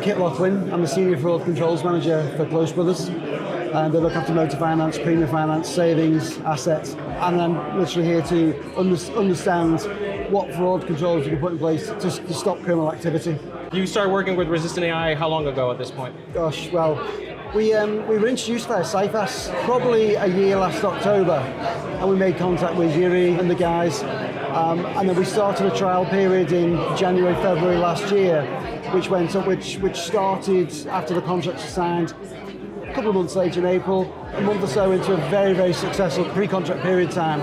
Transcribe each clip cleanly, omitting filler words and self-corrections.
Kit Lothwin. I'm the Senior Fraud Controls Manager for Close Brothers. They look after motor finance, premium finance, savings, assets, and I'm literally here to understand what fraud controls we can put in place to stop criminal activity. You started working with Resistant AI how long ago at this point? Gosh, well, we were introduced via CIFAS probably a year last October, and we made contact with Yuri and the guys, and then we started a trial period in January, February last year, which went up, which started after the contracts were signed. A couple of months later in April, a month or so into a very, very successful pre-contract period time.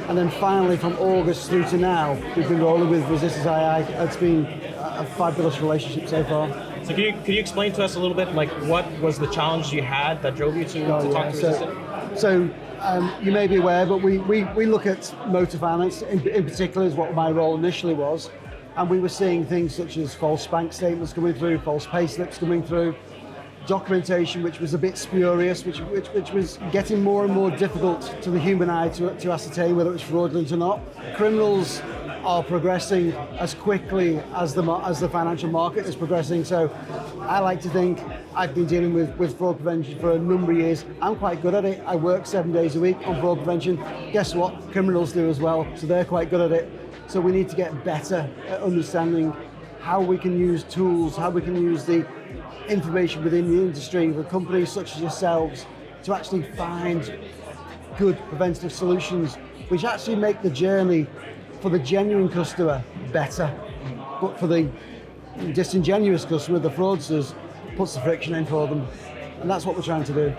And then finally from August through to now, we've been rolling with Resistance AI. It's been a fabulous relationship so far. So could you explain to us a little bit, like what was the challenge you had that drove you to talk to Resistant? So you may be aware, but we look at motor finance in particular is what my role initially was. And we were seeing things such as false bank statements coming through, false pay slips coming through, documentation which was a bit spurious, which was getting more and more difficult to the human eye to ascertain whether it was fraudulent or not. Criminals are progressing as quickly as the financial market is progressing, so I like to think I've been dealing with fraud prevention for a number of years. I'm quite good at it. I work 7 days a week on fraud prevention. Guess what? Criminals do as well, so they're quite good at it. So we need to get better at understanding how we can use tools, how we can use the information within the industry, for companies such as yourselves, to actually find good preventative solutions which actually make the journey for the genuine customer better. But for the disingenuous customer, the fraudsters, puts the friction in for them. And that's what we're trying to do.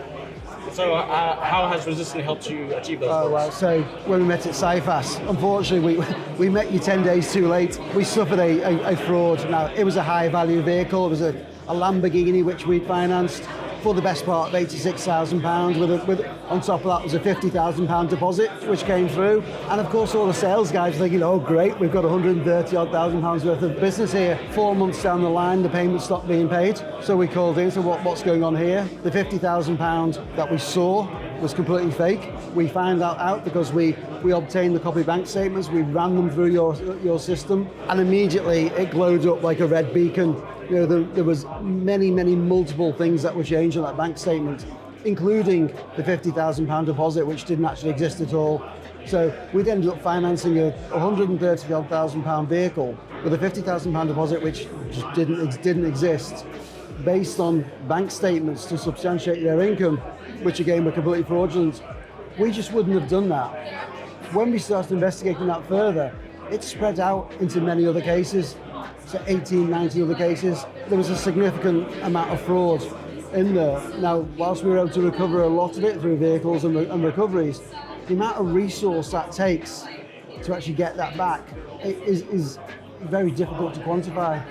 So how has Resistant helped you achieve those goals? Well, so when we met at CIFAS, unfortunately we met you 10 days too late. We suffered a fraud. Now, it was a high value vehicle. It was a Lamborghini which we financed for the best part of £86,000 with on top of that was a £50,000 deposit which came through. And of course all the sales guys were thinking, oh great, we've got £130,000 worth of business here. 4 months down the line, the payment stopped being paid. So we called in, so what's going on here? The £50,000 that we saw was completely fake. We found that out because we obtained the copy bank statements, we ran them through your system, and immediately it glowed up like a red beacon. You know, there was many multiple things that were changed on that bank statement, including the £50,000 deposit, which didn't actually exist at all. So we'd ended up financing a £130,000 vehicle with a £50,000 deposit, which just didn't exist, based on bank statements to substantiate their income, which again were completely fraudulent. We just wouldn't have done that. When we started investigating that further, it spread out into many other cases. So 18, 19 other cases. There was a significant amount of fraud in there. Now, whilst we were able to recover a lot of it through vehicles and recoveries, the amount of resource that takes to actually get that back is very difficult to quantify.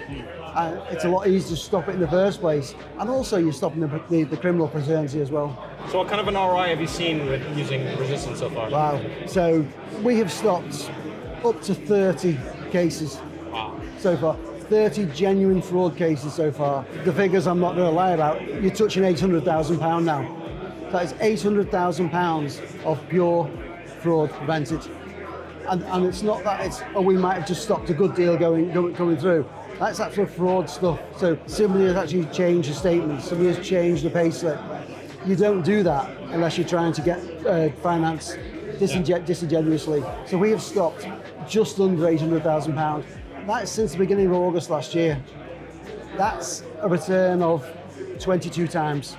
It's a lot easier to stop it in the first place, and also you're stopping the criminal fraternity as well. So what kind of an ROI have you seen with using Resistance so far? Wow. So we have stopped up to 30 cases. Wow. So far. 30 genuine fraud cases so far. The figures I'm not going to lie about, you're touching £800,000 now. That is £800,000 of pure fraud prevented. And it's not that we might have just stopped a good deal coming through. That's actual fraud stuff. So somebody has actually changed the statement, somebody has changed the payslip. You don't do that unless you're trying to get finance disingenuously. So we have stopped just under £800,000. That's since the beginning of August last year. That's a return of 22 times.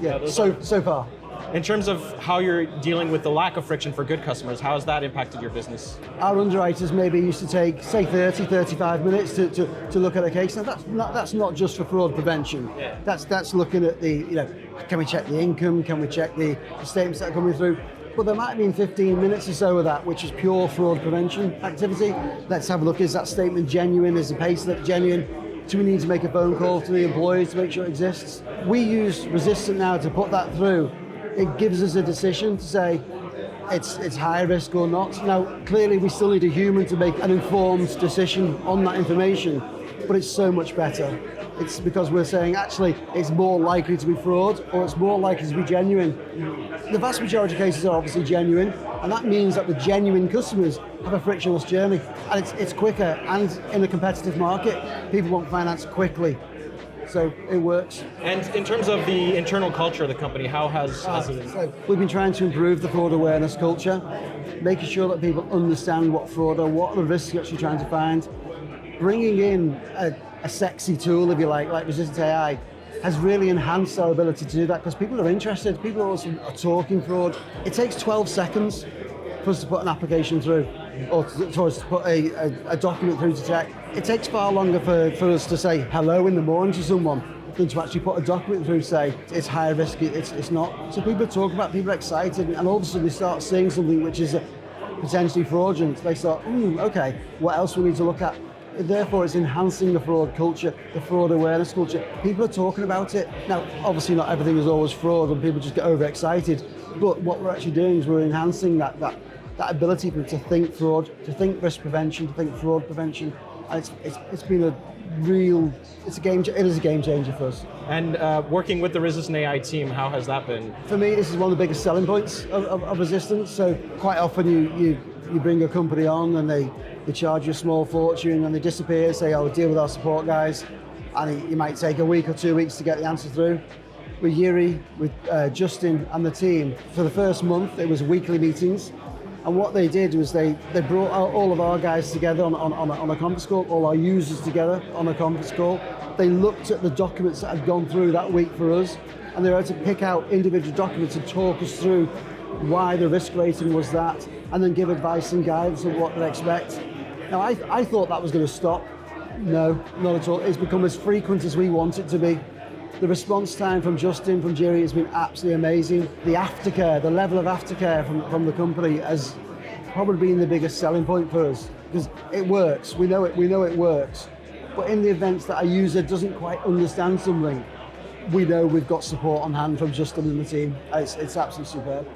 Yeah, so far. In terms of how you're dealing with the lack of friction for good customers, how has that impacted your business? Our underwriters maybe used to take, say, 30, 35 minutes to look at a case. Now that's not just for fraud prevention. Yeah. That's looking at can we check the income? Can we check the statements that are coming through? But there might have been 15 minutes or so of that, which is pure fraud prevention activity. Let's have a look, is that statement genuine? Is the payslip genuine? Do we need to make a phone call to the employees to make sure it exists? We use Resistant now to put that through. It gives us a decision to say it's high risk or not. Now, clearly we still need a human to make an informed decision on that information, but it's so much better. It's because we're saying actually it's more likely to be fraud or it's more likely to be genuine. The vast majority of cases are obviously genuine, and that means that the genuine customers have a frictionless journey, and it's quicker. And in a competitive market, people want finance quickly. So it works. And in terms of the internal culture of the company, how has it? So we've been trying to improve the fraud awareness culture, making sure that people understand what fraud are, what are the risks you're actually trying to find. Bringing in a sexy tool, if you like Resistant AI, has really enhanced our ability to do that because people are interested, people are also talking fraud. It takes 12 seconds for us to put an application through, or for us to put a document through to check. It takes far longer for us to say hello in the morning to someone than to actually put a document through to say it's high risk, it's not. So people talk about, people are excited, and all of a sudden they start seeing something which is potentially fraudulent. They start, okay, what else we need to look at? Therefore, it's enhancing the fraud culture, the fraud awareness culture. People are talking about it. Now, obviously not everything is always fraud and people just get overexcited, but what we're actually doing is we're enhancing that ability for them to think fraud, to think risk prevention, to think fraud prevention. And it's been it is a game changer for us. And working with the Resistant AI team, how has that been? For me, this is one of the biggest selling points of Resistance. So quite often you bring a company on and they charge you a small fortune and they disappear, say, oh, deal with our support guys, and you might take a week or 2 weeks to get the answer through. With Yuri, with Justin and the team, for the first month it was weekly meetings, and what they did was they brought all of our guys together on a conference call, all our users together on a conference call. They looked at the documents that had gone through that week for us, and they were able to pick out individual documents and talk us through why the risk rating was that, and then give advice and guidance of what to expect. Now, I thought that was going to stop. No, not at all. It's become as frequent as we want it to be. The response time from Justin, from Jerry, has been absolutely amazing. The aftercare, the level of aftercare from the company has probably been the biggest selling point for us, because it works. We know it works. But in the events that a user doesn't quite understand something, we know we've got support on hand from Justin and the team. It's absolutely superb.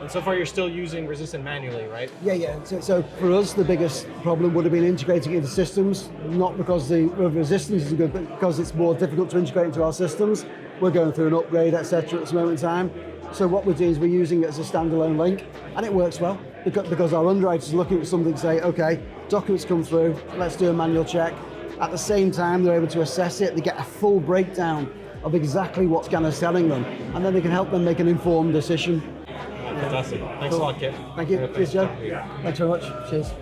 And so far, you're still using Resistant manually, right? Yeah. So for us, the biggest problem would have been integrating into systems, not because the Resistance is good, but because it's more difficult to integrate into our systems. We're going through an upgrade, etc. at this moment in time. So what we're doing is we're using it as a standalone link, and it works well because our underwriters are looking at something, say, okay, documents come through, let's do a manual check. At the same time, they're able to assess it. They get a full breakdown of exactly what scanner's telling them, and then they can help them make an informed decision. Fantastic. Thanks a lot, Kit. Thank you. Cheers, Joe. Thanks very much. Cheers.